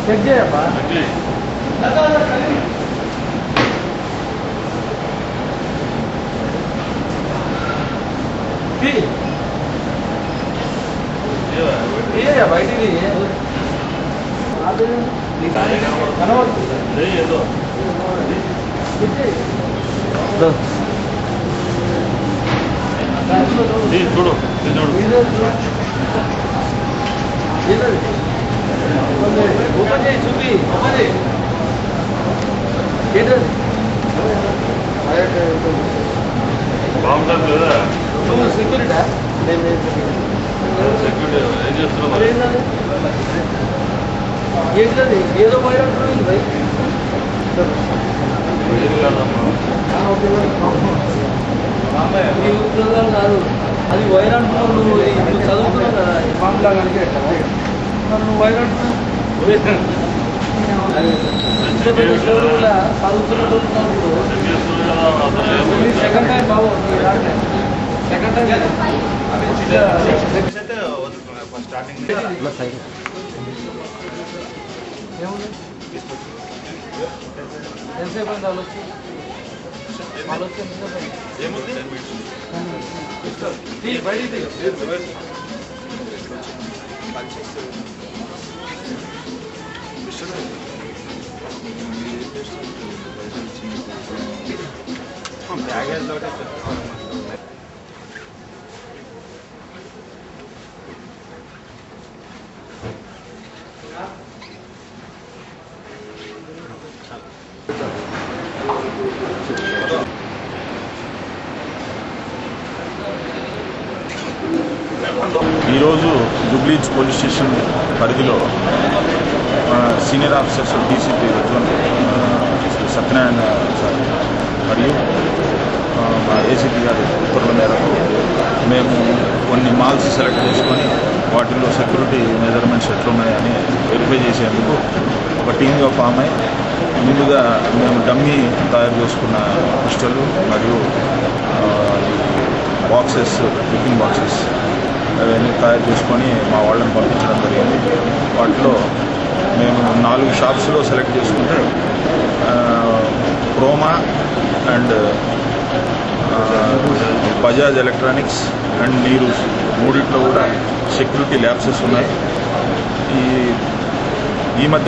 Check చేయప్పా బయటికి ఏదో చూడు ఓపెన్ చేయి చూపి ఓపెన్ చేయి బాగుంటుంది కదా నువ్వు సెక్యూరిటా సెక్యూరిటీ ఏం చేస్తున్నావు ఏంటది ఏదో పోయినట్టు భయ్ ఏది కాదమ్మా మీ ఉద్యోగాలు కాదు అది వైర్ అంటున్నావు నువ్వు చదువుతున్నావు కదా మామూలుగా కలిగే నువ్వు వైర్ అంటున్నావు చదువుతున్నప్పుడు సెకండ్ టైం బాబు సెకండ్ టైం స్టార్టింగ్ ఎంతసేపు అయింది ఆలోచన ఏముంది బయటికి ఈరోజు జూబ్లీహిల్స్ పోలీస్ స్టేషన్ పరిధిలో senior officers DCP zone Satyanarayana sir మరియు మా ఏసీపీ గారి ఉత్తర్వుల మేరకు మేము కొన్ని మాల్స్ సెలెక్ట్ చేసుకొని వాటిల్లో సెక్యూరిటీ మెజర్మెంట్స్ ఎట్లున్నాయని వెరిఫై చేసేందుకు ఒక టీమ్గా ఫామ్ అయి ముందుగా మేము డమ్మీ తయారు చేసుకున్న పిస్టల్ మరియు బాక్సెస్ టిఫిన్ బాక్సెస్ అవన్నీ తయారు చేసుకొని మా వాళ్ళని పంపించడం జరిగింది. వాటిలో మేము 4 షాప్స్లో సెలెక్ట్ చేసుకుంటే Croma and Bajaj electronics and Neeru's మూడిట్లో కూడా సెక్యూరిటీ ల్యాబ్సెస్ ఉన్నాయి. ఈ మధ్య